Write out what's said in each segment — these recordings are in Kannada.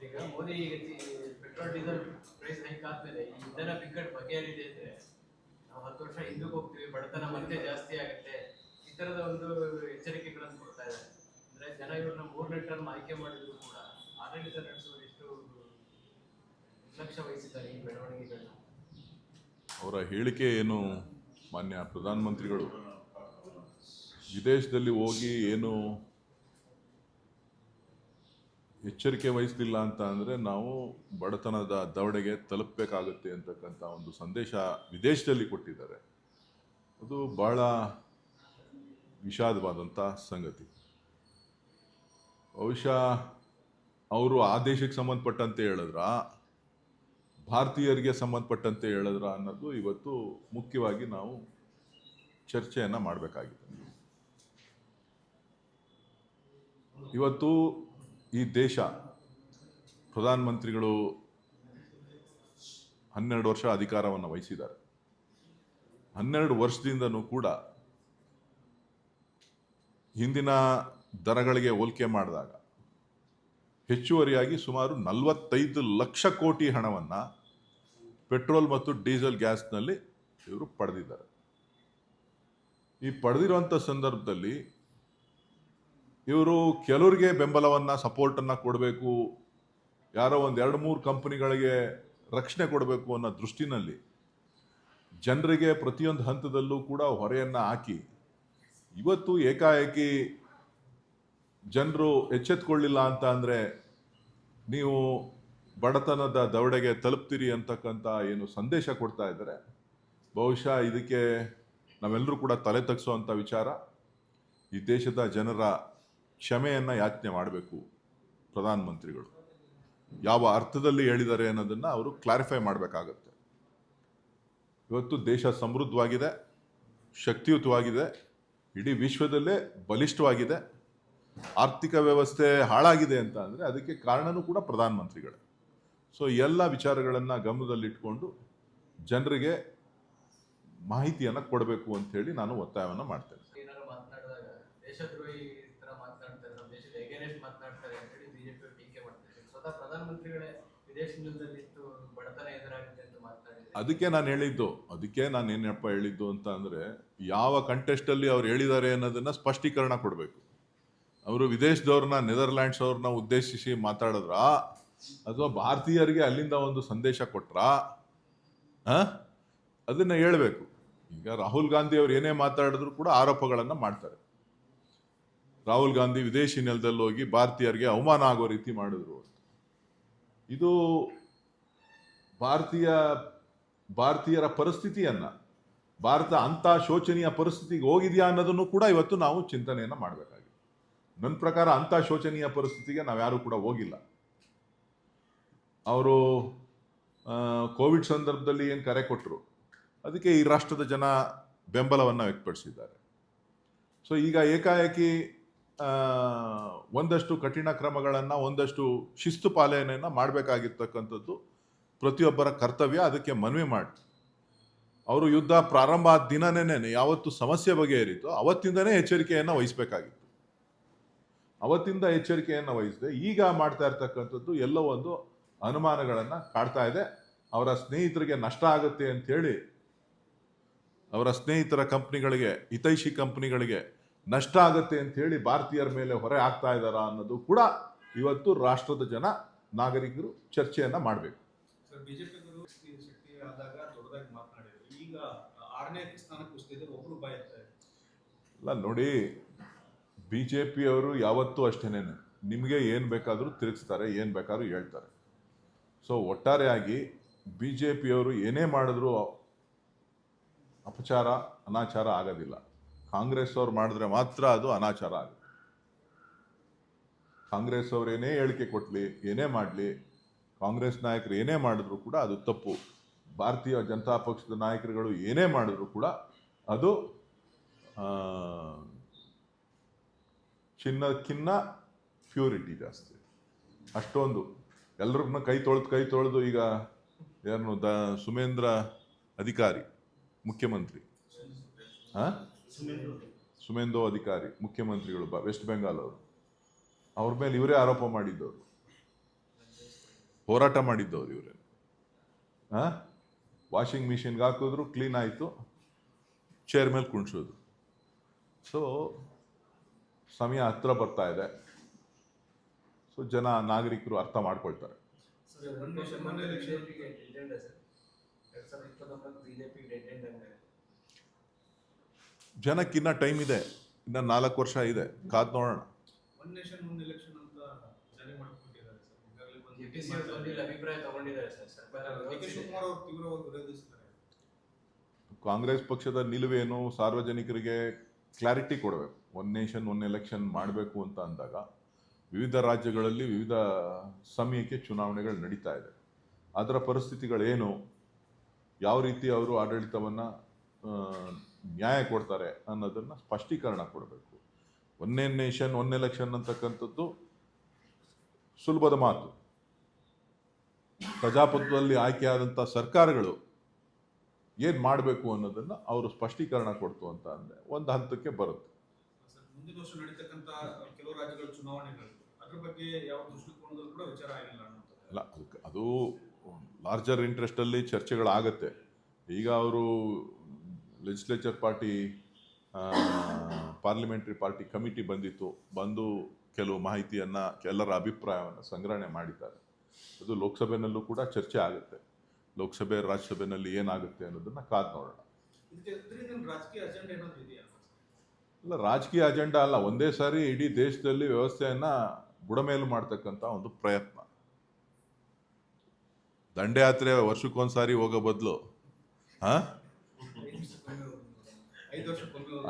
ಈಗ Modi petrol diesel price hike ಆದ್ಮೇಲೆ ಈ ಇಂಧನ ಬಿಕ್ಕಟ್ಟು ಬಗೆಹರಿದೆ ಅಂದ್ರೆ ನಾವು 10 ವರ್ಷ ಹಿಂದಕ್ಕೆ ಹೋಗ್ತೀವಿ, ಬಡತನ ಮತ್ತೆ ಜಾಸ್ತಿ ಆಗುತ್ತೆ, ಈ ತರದ ಒಂದು ಎಚ್ಚರಿಕೆಗಳನ್ನು ಕೊಡ್ತಾ ಇದ್ದಾರೆ. ಅಂದ್ರೆ ಜನ ಇವ್ರನ್ನ 3ನೇ ಟರ್ಮ್ ಆಯ್ಕೆ ಮಾಡಿದ್ರು ಕೂಡ ಆಡಳಿತ ನಡೆಸುವುದು ಎಷ್ಟು ನಿರ್ಲಕ್ಷ್ಯ ವಹಿಸಿದ್ದಾರೆ ಈ ಬೆಳವಣಿಗೆಗಳನ್ನ. ಅವರ ಹೇಳಿಕೆ ಏನು, ಮಾನ್ಯ ಪ್ರಧಾನಮಂತ್ರಿಗಳು ವಿದೇಶದಲ್ಲಿ ಹೋಗಿ ಏನು ಎಚ್ಚರಿಕೆ ವಹಿಸಲಿಲ್ಲ ಅಂತ ಅಂದರೆ ನಾವು ಬಡತನದ ದವಡೆಗೆ ತಲುಪಬೇಕಾಗುತ್ತೆ ಅಂತಕ್ಕಂಥ ಒಂದು ಸಂದೇಶ ವಿದೇಶದಲ್ಲಿ ಕೊಟ್ಟಿದ್ದಾರೆ. ಅದು ಬಹಳ ವಿಷಾದವಾದಂಥ ಸಂಗತಿ. ಬಹುಶಃ ಅವರು ಆ ದೇಶಕ್ಕೆ ಸಂಬಂಧಪಟ್ಟಂತೆ ಹೇಳಿದ್ರ, ಭಾರತೀಯರಿಗೆ ಸಂಬಂಧಪಟ್ಟಂತೆ ಹೇಳಿದ್ರ ಅನ್ನೋದು ಇವತ್ತು ಮುಖ್ಯವಾಗಿ ನಾವು ಚರ್ಚೆಯನ್ನು ಮಾಡಬೇಕಾಗಿದೆ. ಇವತ್ತು ಈ ದೇಶ ಪ್ರಧಾನಮಂತ್ರಿಗಳು 12 ವರ್ಷ ಅಧಿಕಾರವನ್ನು ವಹಿಸಿದ್ದಾರೆ. 12 ವರ್ಷದಿಂದನೂ ಕೂಡ ಹಿಂದಿನ ದರಗಳಿಗೆ ಹೋಲಿಕೆ ಮಾಡಿದಾಗ ಹೆಚ್ಚುವರಿಯಾಗಿ ಸುಮಾರು 45 ಲಕ್ಷ ಕೋಟಿ ಹಣವನ್ನು ಪೆಟ್ರೋಲ್ ಮತ್ತು ಡೀಸೆಲ್ ಗ್ಯಾಸ್ನಲ್ಲಿ ಇವರು ಪಡೆದಿದ್ದಾರೆ. ಈ ಪಡೆದಿರುವಂಥ ಸಂದರ್ಭದಲ್ಲಿ ಇವರು ಕೆಲವರಿಗೆ ಬೆಂಬಲವನ್ನು, ಸಪೋರ್ಟನ್ನು ಕೊಡಬೇಕು, ಯಾರೋ ಒಂದು 2-3 ಕಂಪನಿಗಳಿಗೆ ರಕ್ಷಣೆ ಕೊಡಬೇಕು ಅನ್ನೋ ದೃಷ್ಟಿನಲ್ಲಿ ಜನರಿಗೆ ಪ್ರತಿಯೊಂದು ಹಂತದಲ್ಲೂ ಕೂಡ ಹೊರೆಯನ್ನು ಹಾಕಿ ಇವತ್ತು ಏಕಾಏಕಿ ಜನರು ಎಚ್ಚೆತ್ತುಕೊಳ್ಳಿಲ್ಲ ಅಂತ ಅಂದರೆ ನೀವು ಬಡತನದ ದವಡೆಗೆ ತಲುಪ್ತೀರಿ ಅಂತಕ್ಕಂಥ ಏನು ಸಂದೇಶ ಕೊಡ್ತಾ ಇದ್ದಾರೆ. ಬಹುಶಃ ಇದಕ್ಕೆ ನಾವೆಲ್ಲರೂ ಕೂಡ ತಲೆ ತಗ್ಸುವಂಥ ವಿಚಾರ. ಈ ದೇಶದ ಜನರ ಕ್ಷಮೆಯನ್ನು ಯಾಚನೆ ಮಾಡಬೇಕು ಪ್ರಧಾನಮಂತ್ರಿಗಳು. ಯಾವ ಅರ್ಥದಲ್ಲಿ ಹೇಳಿದ್ದಾರೆ ಅನ್ನೋದನ್ನು ಅವರು ಕ್ಲಾರಿಫೈ ಮಾಡಬೇಕಾಗತ್ತೆ. ಇವತ್ತು ದೇಶ ಸಮೃದ್ಧವಾಗಿದೆ, ಶಕ್ತಿಯುತವಾಗಿದೆ, ಇಡೀ ವಿಶ್ವದಲ್ಲೇ ಬಲಿಷ್ಠವಾಗಿದೆ. ಆರ್ಥಿಕ ವ್ಯವಸ್ಥೆ ಹಾಳಾಗಿದೆ ಅಂತ ಅಂದರೆ ಅದಕ್ಕೆ ಕಾರಣನೂ ಕೂಡ ಪ್ರಧಾನಮಂತ್ರಿಗಳೇ. ಸೊ ಎಲ್ಲ ವಿಚಾರಗಳನ್ನು ಗಮನದಲ್ಲಿಟ್ಕೊಂಡು ಜನರಿಗೆ ಮಾಹಿತಿಯನ್ನು ಕೊಡಬೇಕು ಅಂಥೇಳಿ ನಾನು ಒತ್ತಾಯವನ್ನು ಮಾಡ್ತೇನೆ. ಏನಾದ್ರು ಮಾತನಾಡಿದಾಗ ದೇಶದ್ರೋಹಿ ತರ ಮಾತನಾಡ್ತಾರೆ, ನಮ್ಮ ದೇಶದ ಎಗೇನೆಸ್ಟ್ ಮಾತನಾಡ್ತಾರೆ ಅಂತೇಳಿ ಬಿಜೆಪಿ ಟೀಕೆ ಮಾಡ್ತಾರೆ. ಸ್ವತಃ ಪ್ರಧಾನಮಂತ್ರಿಗಳೇ ವಿದೇಶದಲ್ಲಿತ್ತು ಬಡತನ ಎದುರಾಗುತ್ತೆ ಅಂತ ಮಾತನಾಡಿದ್ದಾರೆ. ಅದಕ್ಕೆ ನಾನು ಏನಪ್ಪ ಹೇಳಿದ್ದು ಅಂತ ಅಂದರೆ ಯಾವ ಕಂಟೆಸ್ಟಲ್ಲಿ ಅವ್ರು ಹೇಳಿದ್ದಾರೆ ಅನ್ನೋದನ್ನು ಸ್ಪಷ್ಟೀಕರಣ ಕೊಡಬೇಕು. ಅವರು ವಿದೇಶದವ್ರನ್ನ, ನೆದರ್ಲ್ಯಾಂಡ್ಸ್ ಅವ್ರನ್ನ ಉದ್ದೇಶಿಸಿ ಮಾತಾಡಿದ್ರಾ ಅಥವಾ ಭಾರತೀಯರಿಗೆ ಅಲ್ಲಿಂದ ಒಂದು ಸಂದೇಶ ಕೊಟ್ರಾ, ಅದನ್ನ ಹೇಳಬೇಕು. ಈಗ ರಾಹುಲ್ ಗಾಂಧಿ ಅವ್ರು ಏನೇ ಮಾತಾಡಿದ್ರು ಕೂಡ ಆರೋಪಗಳನ್ನು ಮಾಡ್ತಾರೆ. ರಾಹುಲ್ ಗಾಂಧಿ ವಿದೇಶಿ ನೆಲದಲ್ಲಿ ಹೋಗಿ ಭಾರತೀಯರಿಗೆ ಅವಮಾನ ಆಗೋ ರೀತಿ ಮಾಡಿದ್ರು. ಇದು ಭಾರತೀಯರ ಪರಿಸ್ಥಿತಿಯನ್ನ, ಭಾರತ ಅಂಥ ಶೋಚನೀಯ ಪರಿಸ್ಥಿತಿಗೆ ಹೋಗಿದೆಯಾ ಅನ್ನೋದನ್ನು ಕೂಡ ಇವತ್ತು ನಾವು ಚಿಂತನೆಯನ್ನು ಮಾಡಬೇಕಾಗಿದೆ. ನನ್ನ ಪ್ರಕಾರ ಅಂಥ ಶೋಚನೀಯ ಪರಿಸ್ಥಿತಿಗೆ ನಾವ್ಯಾರೂ ಕೂಡ ಹೋಗಿಲ್ಲ. ಅವರು ಕೋವಿಡ್ ಸಂದರ್ಭದಲ್ಲಿ ಏನು ಕರೆ ಕೊಟ್ಟರು ಅದಕ್ಕೆ ಈ ರಾಷ್ಟ್ರದ ಜನ ಬೆಂಬಲವನ್ನು ವ್ಯಕ್ತಪಡಿಸಿದ್ದಾರೆ. ಸೊ ಈಗ ಏಕಾಏಕಿ ಒಂದಷ್ಟು ಕಠಿಣ ಕ್ರಮಗಳನ್ನು, ಒಂದಷ್ಟು ಶಿಸ್ತು ಪಾಲನೆಯನ್ನು ಮಾಡಬೇಕಾಗಿರ್ತಕ್ಕಂಥದ್ದು ಪ್ರತಿಯೊಬ್ಬರ ಕರ್ತವ್ಯ. ಅದಕ್ಕೆ ಮನವಿ ಮಾಡಿ ಅವರು ಯುದ್ಧ ಪ್ರಾರಂಭ ಆದ ದಿನನೇ ಯಾವತ್ತು ಸಮಸ್ಯೆ ಬಗೆಹರಿತೋ ಅವತ್ತಿಂದನೇ ಎಚ್ಚರಿಕೆಯನ್ನು ವಹಿಸಬೇಕಾಗಿತ್ತು. ಅವತ್ತಿಂದ ಎಚ್ಚರಿಕೆಯನ್ನು ವಹಿಸದೆ ಈಗ ಮಾಡ್ತಾ ಇರ್ತಕ್ಕಂಥದ್ದು ಎಲ್ಲೋ ಒಂದು ಅನುಮಾನಗಳನ್ನು ಕಾಡ್ತಾ ಇದೆ. ಅವರ ಸ್ನೇಹಿತರಿಗೆ ನಷ್ಟ ಆಗುತ್ತೆ ಅಂಥೇಳಿ, ಅವರ ಸ್ನೇಹಿತರ ಕಂಪ್ನಿಗಳಿಗೆ, ಹಿತೈಷಿ ಕಂಪ್ನಿಗಳಿಗೆ ನಷ್ಟ ಆಗುತ್ತೆ ಅಂಥೇಳಿ ಭಾರತೀಯರ ಮೇಲೆ ಹೊರೆ ಆಗ್ತಾ ಇದ್ದಾರಾ ಅನ್ನೋದು ಕೂಡ ಇವತ್ತು ರಾಷ್ಟ್ರದ ಜನ, ನಾಗರಿಕರು ಚರ್ಚೆಯನ್ನು ಮಾಡಬೇಕು. ಬಿಜೆಪಿಗರು ಶಕ್ತಿ ಆದಾಗ ದೊಡ್ಡದಾಗಿ ಮಾತನಾಡಿದ್ರು, ಈಗ 6ನೇ ಸ್ಥಾನಕ್ಕೆ ಕುಸಿದಿದ್ದಾರೆ, ಒಬ್ಬರು ಬಾಯ್ತಾರೆ. ಅಲ್ಲ ನೋಡಿ, BJP ಅವರು ಯಾವತ್ತೂ ಅಷ್ಟೇನೆ ನಿಮಗೆ ಏನು ಬೇಕಾದರೂ ತಿರುಗಿಸ್ತಾರೆ, ಏನು ಬೇಕಾದ್ರೂ ಹೇಳ್ತಾರೆ. ಸೊ ಒಟ್ಟಾರೆಯಾಗಿ BJP ಅವರು ಏನೇ ಮಾಡಿದ್ರು ಅಪಚಾರ, ಅನಾಚಾರ ಆಗೋದಿಲ್ಲ. ಕಾಂಗ್ರೆಸ್ ಅವ್ರು ಮಾಡಿದ್ರೆ ಮಾತ್ರ ಅದು ಅನಾಚಾರ ಆಗುತ್ತೆ. ಕಾಂಗ್ರೆಸ್ ಅವ್ರು ಏನೇ ಹೇಳಿಕೆ ಕೊಟ್ಟಲಿ, ಏನೇ ಮಾಡಲಿ, ಕಾಂಗ್ರೆಸ್ ನಾಯಕರು ಏನೇ ಮಾಡಿದ್ರು ಕೂಡ ಅದು ತಪ್ಪು. ಭಾರತೀಯ ಜನತಾ ಪಕ್ಷದ ನಾಯಕರುಗಳು ಏನೇ ಮಾಡಿದ್ರು ಕೂಡ ಅದು ಚಿನ್ನಕ್ಕಿನ್ನ ಪ್ಯೂರಿಟಿ ಜಾಸ್ತಿ. ಅಷ್ಟೊಂದು ಎಲ್ರಿಗೂ ಕೈ ತೊಳೆದು ಈಗ ಯಾರನ್ನು ಸುಮೇಂದ್ರ ಅಧಿಕಾರಿ ಮುಖ್ಯಮಂತ್ರಿ, ಸುಮೇಂದು ಅಧಿಕಾರಿ ಮುಖ್ಯಮಂತ್ರಿಗಳು ವೆಸ್ಟ್ ಬೆಂಗಾಲ್ ಅವರು, ಅವ್ರ ಮೇಲೆ ಇವರೇ ಆರೋಪ ಮಾಡಿದ್ದವರು. ಹೋರಾಟ ಮಾಡಿದ್ದವ್ರು ಇವರೇ. ವಾಷಿಂಗ್ ಮಿಷಿನ್ಗೆ ಹಾಕಿದ್ರು ಕ್ಲೀನ್ ಆಯಿತು, ಚೇರ್ ಮೇಲೆ ಕುಣಿಸೋದು. ಸೊ ಸಮಯ ಹತ್ರ ಬರ್ತಾ ಇದೆ. ಸೊ ನಾಗರಿಕರು ಅರ್ಥ ಮಾಡ್ಕೊಳ್ತಾರೆ. ಜನಕ್ಕಿನ್ನ ಟೈಮ್ ಇದೆ, ಇನ್ನ 4 ವರ್ಷ ಇದೆ, ಕಾದ್ ನೋಡೋಣ. ಒನ್ ನೇಷನ್ ಒನ್ ಎಲೆಕ್ಷನ್ ಅಂತ ಜಾರಿ ಮಾಡ್ಕೊಂಡಿದ್ದಾರೆ ಸರ್. ಈಗಾಗಲೇ ಅಭಿಪ್ರಾಯ ತಗೊಂಡಿದ್ದಾರೆ ಸರ್. ಸರ್ಕಾರ ಶಿವಕುಮಾರ್ ಅವರು ತೀವ್ರವಾಗಿ ವಿರೋಧಿಸಿದ್ದಾರೆ. ಕಾಂಗ್ರೆಸ್ ಪಕ್ಷದ ನಿಲುವೇನು, ಸಾರ್ವಜನಿಕರಿಗೆ ಕ್ಲಾರಿಟಿ ಕೊಡಬೇಕು. ಒನ್ ನೇಷನ್ ಒನ್ ಎಲೆಕ್ಷನ್ ಮಾಡಬೇಕು ಅಂತ ಅಂದಾಗ ವಿವಿಧ ರಾಜ್ಯಗಳಲ್ಲಿ ವಿವಿಧ ಸಮಯಕ್ಕೆ ಚುನಾವಣೆಗಳು ನಡೀತಾ ಇದೆ. ಅದರ ಪರಿಸ್ಥಿತಿಗಳೇನು, ಯಾವ ರೀತಿ ಅವರು ಆಡಳಿತವನ್ನು ನ್ಯಾಯ ಕೊಡ್ತಾರೆ ಅನ್ನೋದನ್ನು ಸ್ಪಷ್ಟೀಕರಣ ಕೊಡಬೇಕು. ಒನ್ನೇ ನೇಷನ್ ಒನ್ ಎಲೆಕ್ಷನ್ ಅಂತಕ್ಕಂಥದ್ದು ಸುಲಭದ ಮಾತು. ಪ್ರಜಾಪ್ರಭುತ್ವದಲ್ಲಿ ಆಯ್ಕೆಯಾದಂಥ ಸರ್ಕಾರಗಳು ಏನು ಮಾಡಬೇಕು ಅನ್ನೋದನ್ನು ಅವರು ಸ್ಪಷ್ಟೀಕರಣ ಕೊಡ್ತು ಅಂತ ಅಂದರೆ ಒಂದು ಹಂತಕ್ಕೆ ಬರುತ್ತೆ. ಮುಂದಿನ ವರ್ಷ ನಡೀತಕ್ಕಂಥ ಕೆಲವು ರಾಜ್ಯಗಳ ಚುನಾವಣೆಗಳು, ಅದ್ರ ಬಗ್ಗೆ ಯಾವ ದೃಷ್ಟಿಕೋನದಲ್ಲೂ ಕೂಡ ವಿಚಾರ ಆಗಿಲ್ಲ ಅನ್ನೋದು. ಅಲ್ಲ, ಅದು ಲಾರ್ಜರ್ ಇಂಟ್ರೆಸ್ಟಲ್ಲಿ ಚರ್ಚೆಗಳಾಗತ್ತೆ. ಈಗ ಅವರು legislature party, parliamentary party committee ಬಂದು ಕೆಲವು ಮಾಹಿತಿಯನ್ನು, ಎಲ್ಲರ ಅಭಿಪ್ರಾಯವನ್ನು ಸಂಗ್ರಹಣೆ ಮಾಡಿದ್ದಾರೆ. ಅದು ಲೋಕಸಭೆಯಲ್ಲೂ ಕೂಡ ಚರ್ಚೆ ಆಗುತ್ತೆ. ಲೋಕಸಭೆ ರಾಜ್ಯಸಭೆಯಲ್ಲಿ ಏನಾಗುತ್ತೆ ಅನ್ನೋದನ್ನು ಕಾದು ನೋಡೋಣ. ರಾಜಕೀಯ ಅಜೆಂಡಾ ಏನಾದರೂ ಇದೆಯಾ? ಅಲ್ಲ, ರಾಜಕೀಯ ಅಜೆಂಡಾ ಅಲ್ಲ, ಒಂದೇ ಸಾರಿ ಇಡೀ ದೇಶದಲ್ಲಿ ವ್ಯವಸ್ಥೆಯನ್ನು ಬುಡಮೇಲು ಮಾಡ್ತಕ್ಕಂಥ ಒಂದು ಪ್ರಯತ್ನ. ದಂಡಯಾತ್ರೆ ವರ್ಷಕ್ಕೊಂದ್ಸಾರಿ ಹೋಗೋ ಬದಲು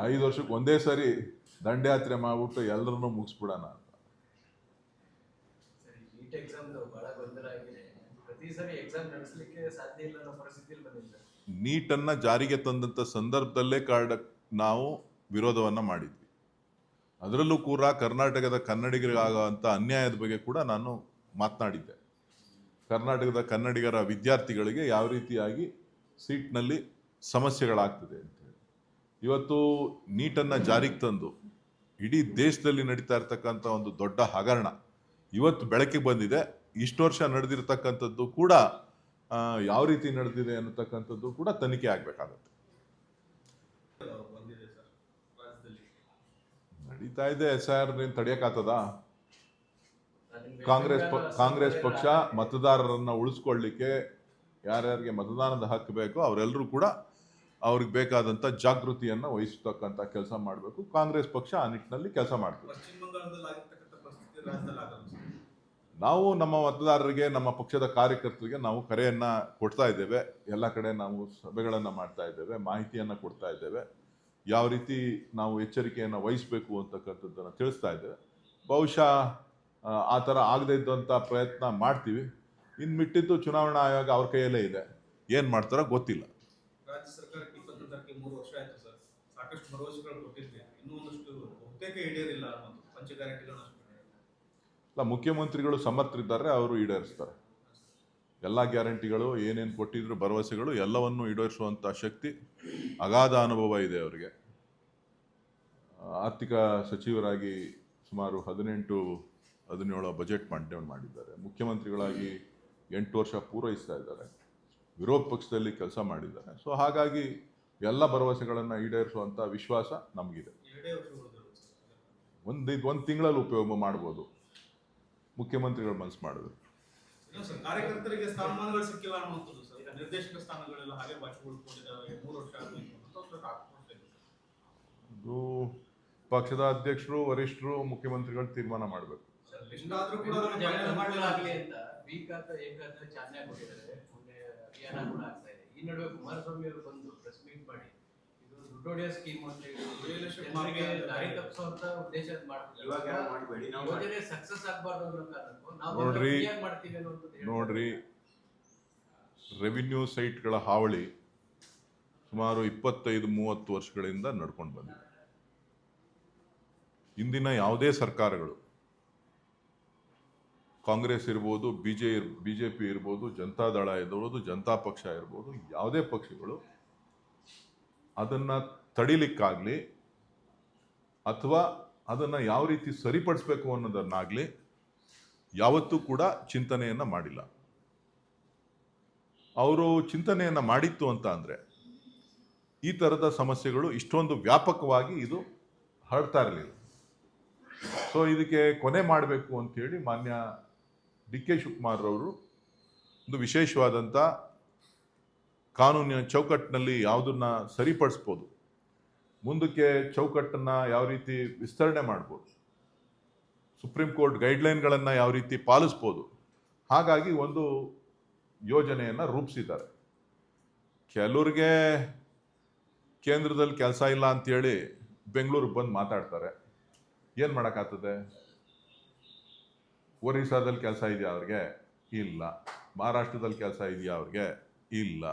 5 ವರ್ಷಕ್ಕೆ ಒಂದೇ ಸಾರಿ ದಂಡಯಾತ್ರೆ ಮಾಡ್ಬಿಟ್ಟು ಎಲ್ಲರನ್ನೂ ಮುಗಿಸ್ಬಿಡೋಣ ಅಂತ. ನೀಟನ್ನು ಜಾರಿಗೆ ತಂದಂಥ ಸಂದರ್ಭದಲ್ಲೇ ನಾವು ವಿರೋಧವನ್ನು ಮಾಡಿದ್ವಿ. ಅದರಲ್ಲೂ ಕೂಡ ಕರ್ನಾಟಕದ ಕನ್ನಡಿಗರಿಗಾಗುವಂಥ ಅನ್ಯಾಯದ ಬಗ್ಗೆ ಕೂಡ ನಾನು ಮಾತನಾಡಿದ್ದೆ. ಕರ್ನಾಟಕದ ಕನ್ನಡಿಗರ ವಿದ್ಯಾರ್ಥಿಗಳಿಗೆ ಯಾವ ರೀತಿಯಾಗಿ ಸೀಟ್ನಲ್ಲಿ ಸಮಸ್ಯೆಗಳಾಗ್ತದೆ ಅಂತೇಳಿ ಇವತ್ತು ನೀಟನ್ನು ಜಾರಿಗೆ ತಂದು ಇಡೀ ದೇಶದಲ್ಲಿ ನಡೀತಾ ಇರ್ತಕ್ಕಂಥ ಒಂದು ದೊಡ್ಡ ಹಗರಣ ಇವತ್ತು ಬೆಳಕಿಗೆ ಬಂದಿದೆ. ಇಷ್ಟು ವರ್ಷ ನಡೆದಿರ್ತಕ್ಕಂಥದ್ದು ಕೂಡ ಯಾವ ರೀತಿ ನಡೆದಿದೆ ಅನ್ನತಕ್ಕಂಥದ್ದು ಕೂಡ ತನಿಖೆ ಆಗಬೇಕಾಗತ್ತೆ. ನಡೀತಾ ಇದೆ. SIR ತಡೆಯಕ್ಕಾಗ್ತದ? ಕಾಂಗ್ರೆಸ್ ಪಕ್ಷ ಮತದಾರರನ್ನ ಉಳಿಸ್ಕೊಳ್ಳಿಕ್ಕೆ ಯಾರ್ಯಾರಿಗೆ ಮತದಾನದ ಹಕ್ಕು ಬೇಕೋ ಅವರೆಲ್ಲರೂ ಕೂಡ ಅವ್ರಿಗೆ ಬೇಕಾದಂಥ ಜಾಗೃತಿಯನ್ನು ವಹಿಸತಕ್ಕಂಥ ಕೆಲಸ ಮಾಡಬೇಕು. ಕಾಂಗ್ರೆಸ್ ಪಕ್ಷ ಆ ನಿಟ್ಟಿನಲ್ಲಿ ಕೆಲಸ ಮಾಡ್ತದೆ. ನಾವು ನಮ್ಮ ಮತದಾರರಿಗೆ, ನಮ್ಮ ಪಕ್ಷದ ಕಾರ್ಯಕರ್ತರಿಗೆ ನಾವು ಕರೆಯನ್ನು ಕೊಡ್ತಾ ಇದ್ದೇವೆ. ಎಲ್ಲ ಕಡೆ ನಾವು ಸಭೆಗಳನ್ನು ಮಾಡ್ತಾ ಇದ್ದೇವೆ, ಮಾಹಿತಿಯನ್ನು ಕೊಡ್ತಾ ಇದ್ದೇವೆ, ಯಾವ ರೀತಿ ನಾವು ಎಚ್ಚರಿಕೆಯನ್ನು ವಹಿಸಬೇಕು ಅಂತಕ್ಕಂಥದ್ದನ್ನು ತಿಳಿಸ್ತಾ ಇದ್ದೇವೆ. ಬಹುಶಃ ಆ ಥರ ಆಗದೇ ಇದ್ದಂಥ ಪ್ರಯತ್ನ ಮಾಡ್ತೀವಿ. ಇನ್ನು ಮಿಟ್ಟಿದ್ದು ಚುನಾವಣಾ ಆಯೋಗ ಅವ್ರ ಕೈಯಲ್ಲೇ ಇದೆ, ಏನು ಮಾಡ್ತಾರೋ ಗೊತ್ತಿಲ್ಲ. ರಾಜ್ಯ ಸರ್ಕಾರಕ್ಕೆ 23 ವರ್ಷ ಆಯ್ತು ಸರ್. ಸಾಕಷ್ಟು ಭರವಸೆಗಳು ಕೊಟ್ಟಿದ್ವಿ, ಇನ್ನೂ ಒಂದಷ್ಟು ಬಹುತೇಕ ಈಡೇರಿಲ್ಲ ಅನ್ನೋದು. ಪಂಚ ಗ್ಯಾರಂಟಿಗಳನ್ನ ಅಲ್ಲ, ಮುಖ್ಯಮಂತ್ರಿಗಳು ಸಮರ್ಥರಿದ್ದಾರೆ, ಅವರು ಈಡೇರಿಸ್ತಾರೆ. ಎಲ್ಲ ಗ್ಯಾರಂಟಿಗಳು ಏನೇನು ಕೊಟ್ಟಿದ್ರು ಭರವಸೆಗಳು ಎಲ್ಲವನ್ನೂ ಈಡೇರಿಸುವಂಥ ಶಕ್ತಿ, ಅಗಾಧ ಅನುಭವ ಇದೆ ಅವರಿಗೆ. ಆರ್ಥಿಕ ಸಚಿವರಾಗಿ ಸುಮಾರು 18-17 ಬಜೆಟ್ ಮಂಡನೆ ಮಾಡಿದ್ದಾರೆ. ಮುಖ್ಯಮಂತ್ರಿಗಳಾಗಿ 8 ವರ್ಷ ಪೂರೈಸ್ತಾ ಇದ್ದಾರೆ. ವಿರೋಧ ಪಕ್ಷದಲ್ಲಿ ಕೆಲಸ ಮಾಡಿದ್ದಾರೆ. ಸೊ ಹಾಗಾಗಿ ಎಲ್ಲ ಭರವಸೆಗಳನ್ನು ಈಡೇರಿಸುವಂಥ ವಿಶ್ವಾಸ ನಮಗಿದೆ. ಒಂದು ತಿಂಗಳಲ್ಲಿ ಉಪಯೋಗ ಮಾಡ್ಬೋದು ಮುಖ್ಯಮಂತ್ರಿಗಳು ಮನಸ್ಸು ಮಾಡಿದ್ರು. ಕಾರ್ಯಕರ್ತರಿಗೆ ಸ್ಥಾನಮಾನಗಳು ಸಿಕ್ಕಿಲ್ಲ ಅನ್ನುವಂಥದ್ದು ಸರ್. ನಿರ್ದೇಶಕ ಸ್ಥಾನಗಳೆಲ್ಲ ಹಾಗೆ ಬಾಕಿ ಉಳ್ಕೊಂಡಿದ್ದಾವೆ. 3 ವರ್ಷ ಆಗಬೇಕು. ಇದು ಪಕ್ಷದ ಅಧ್ಯಕ್ಷರು, ವರಿಷ್ಠರು, ಮುಖ್ಯಮಂತ್ರಿಗಳು ತೀರ್ಮಾನ ಮಾಡಬೇಕು. ಅಭಿಯಾನ ಕೂಡ ಆಗ್ತಾ ಇದೆ. ಈ ನಡುವೆ ಕುಮಾರಸ್ವಾಮಿ ಅವರು ಬಂದು ಪ್ರೆಸ್ ಮೀಟ್ ಮಾಡಿ ಇದು ದುಡ್ಡೊಡೆಯ ಸ್ಕೀಮ್ ಅಂತ ಹೇಳಿ ದಾರಿ ತಪ್ಪಿಸುವಂತ ಉದ್ದೇಶ ಯೋಜನೆ ಸಕ್ಸಸ್ ಆಗಬಾರ್ದು ಅನ್ನೋ ಕಾರಣಕ್ಕೂ ನಾವು ಮಾಡ್ತೀವಿ ಅನ್ನೋದು. ನೋಡ್ರಿ, ರೆವಿನ್ಯೂ ಸೈಟ್ಗಳ ಹಾವಳಿ ಸುಮಾರು 25-30 ವರ್ಷಗಳಿಂದ ನಡ್ಕೊಂಡು ಬಂದಿದೆ. ಇಂದಿನ ಯಾವುದೇ ಸರ್ಕಾರಗಳು, ಕಾಂಗ್ರೆಸ್ ಇರ್ಬೋದು, ಬಿಜೆಪಿ ಇರ್ಬೋದು, ಜನತಾದಳ ಇರ್ಬೋದು, ಜನತಾ ಪಕ್ಷ ಇರ್ಬೋದು, ಯಾವುದೇ ಪಕ್ಷಗಳು ಅದನ್ನು ತಡಿಲಿಕ್ಕಾಗಲಿ ಅಥವಾ ಅದನ್ನು ಯಾವ ರೀತಿ ಸರಿಪಡಿಸ್ಬೇಕು ಅನ್ನೋದನ್ನಾಗಲಿ ಯಾವತ್ತೂ ಕೂಡ ಚಿಂತನೆಯನ್ನು ಮಾಡಿಲ್ಲ. ಅವರು ಚಿಂತನೆಯನ್ನು ಮಾಡಿತ್ತು ಅಂತ ಅಂದರೆ ಈ ಥರದ ಸಮಸ್ಯೆಗಳು ಇಷ್ಟೊಂದು ವ್ಯಾಪಕವಾಗಿ ಇದು ಹರಡ್ತಾ ಇರಲಿಲ್ಲ. ಸೊ ಇದಕ್ಕೆ ಕೊನೆ ಮಾಡಬೇಕು ಅಂತೇಳಿ ಮಾನ್ಯ ಡಿ ಕೆ ಶಿವಕುಮಾರ್ ಅವರು ಒಂದು ವಿಶೇಷವಾದಂಥ ಕಾನೂನಿನ ಚೌಕಟ್ಟಿನಲ್ಲಿ ಯಾವುದನ್ನ ಸರಿಪಡಿಸ್ಬೋದು, ಮುಂದಕ್ಕೆ ಚೌಕಟ್ಟನ್ನು ಯಾವ ರೀತಿ ವಿಸ್ತರಣೆ ಮಾಡ್ಬೋದು, ಸುಪ್ರೀಂ ಕೋರ್ಟ್ ಗೈಡ್ಲೈನ್ಗಳನ್ನು ಯಾವ ರೀತಿ ಪಾಲಿಸ್ಬೋದು, ಹಾಗಾಗಿ ಒಂದು ಯೋಜನೆಯನ್ನು ರೂಪಿಸಿದ್ದಾರೆ. ಕೆಲವ್ರಿಗೆ ಕೇಂದ್ರದಲ್ಲಿ ಕೆಲಸ ಇಲ್ಲ ಅಂತೇಳಿ ಬೆಂಗಳೂರಿಗೆ ಬಂದು ಮಾತಾಡ್ತಾರೆ. ಏನು ಮಾಡೋಕ್ಕಾಗ್ತದೆ? ಒರಿಸ್ಸಾದಲ್ಲಿ ಕೆಲಸ ಇದೆಯಾ ಅವ್ರಿಗೆ? ಇಲ್ಲ. ಮಹಾರಾಷ್ಟ್ರದಲ್ಲಿ ಕೆಲಸ ಇದೆಯಾ ಅವ್ರಿಗೆ? ಇಲ್ಲ.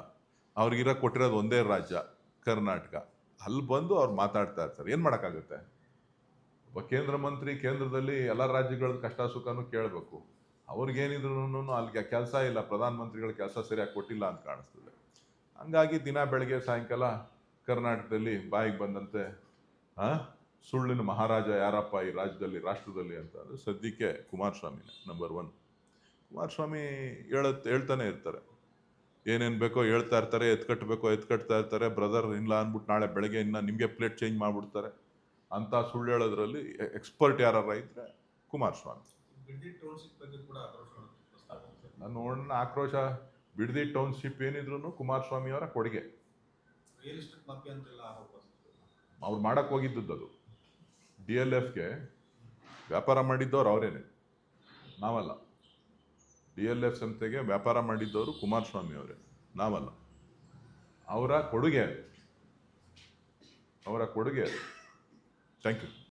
ಅವ್ರಿಗಿರೋ ಕೊಟ್ಟಿರೋದು ಒಂದೇ ರಾಜ್ಯ ಕರ್ನಾಟಕ. ಅಲ್ಲಿ ಬಂದು ಅವ್ರು ಮಾತಾಡ್ತಾ ಇರ್ತಾರೆ. ಏನು ಮಾಡೋಕ್ಕಾಗುತ್ತೆ? ಒಬ್ಬ ಕೇಂದ್ರ ಮಂತ್ರಿ ಕೇಂದ್ರದಲ್ಲಿ ಎಲ್ಲ ರಾಜ್ಯಗಳ ಕಷ್ಟ ಸುಖನೂ ಕೇಳಬೇಕು. ಅವ್ರಿಗೇನಿದ್ರು ಅಲ್ಲಿಗೆ ಕೆಲಸ ಇಲ್ಲ, ಪ್ರಧಾನಮಂತ್ರಿಗಳ ಕೆಲಸ ಸರಿಯಾಗಿ ಕೊಟ್ಟಿಲ್ಲ ಅಂತ ಕಾಣಿಸ್ತದೆ. ಹಂಗಾಗಿ ದಿನ ಬೆಳಗ್ಗೆ ಸಾಯಂಕಾಲ ಕರ್ನಾಟಕದಲ್ಲಿ ಬಾಯಿಗೆ ಬಂದಂತೆ ಸುಳ್ಳಿನ ಮಹಾರಾಜ ಯಾರಪ್ಪ ಈ ರಾಜ್ಯದಲ್ಲಿ ರಾಷ್ಟ್ರದಲ್ಲಿ ಅಂತ ಅಂದರೆ ಸದ್ಯಕ್ಕೆ ಕುಮಾರಸ್ವಾಮಿನೇ ನಂಬರ್ 1. ಕುಮಾರಸ್ವಾಮಿ ಹೇಳ್ತಾನೆ ಇರ್ತಾರೆ, ಏನೇನು ಬೇಕೋ ಹೇಳ್ತಾ ಇರ್ತಾರೆ, ಎತ್ಕಟ್ಟಬೇಕೋ ಎತ್ಕಟ್ತಾ ಇರ್ತಾರೆ. ಬ್ರದರ್ ಇಲ್ಲ ಅಂದ್ಬಿಟ್ಟು ನಾಳೆ ಬೆಳಗ್ಗೆ ಇನ್ನು ನಿಮಗೆ ಪ್ಲೇಟ್ ಚೇಂಜ್ ಮಾಡಿಬಿಡ್ತಾರೆ. ಅಂಥ ಸುಳ್ಳು ಹೇಳೋದ್ರಲ್ಲಿ ಎಕ್ಸ್ಪರ್ಟ್ ಯಾರು ಇದ್ದರೆ ಕುಮಾರಸ್ವಾಮಿ. ನಾನು ನೋಡೋಣ ಆಕ್ರೋಶ. ಬಿಡದಿ ಟೌನ್ಶಿಪ್ ಏನಿದ್ರು ಕುಮಾರಸ್ವಾಮಿ ಅವರ ಕೊಡುಗೆ. ಅವ್ರು ಮಾಡಕ್ಕೆ ಹೋಗಿದ್ದದ್ದು ಅದು. DLFಗೆ ವ್ಯಾಪಾರ ಮಾಡಿದ್ದವ್ರು ಅವರೇನೆ, ನಾವಲ್ಲ. DLF ಸಂಸ್ಥೆಗೆ ವ್ಯಾಪಾರ ಮಾಡಿದ್ದವರು ಕುಮಾರಸ್ವಾಮಿ ಅವರೇ, ನಾವಲ್ಲ. ಅವರ ಕೊಡುಗೆ ಅದು. Thank you.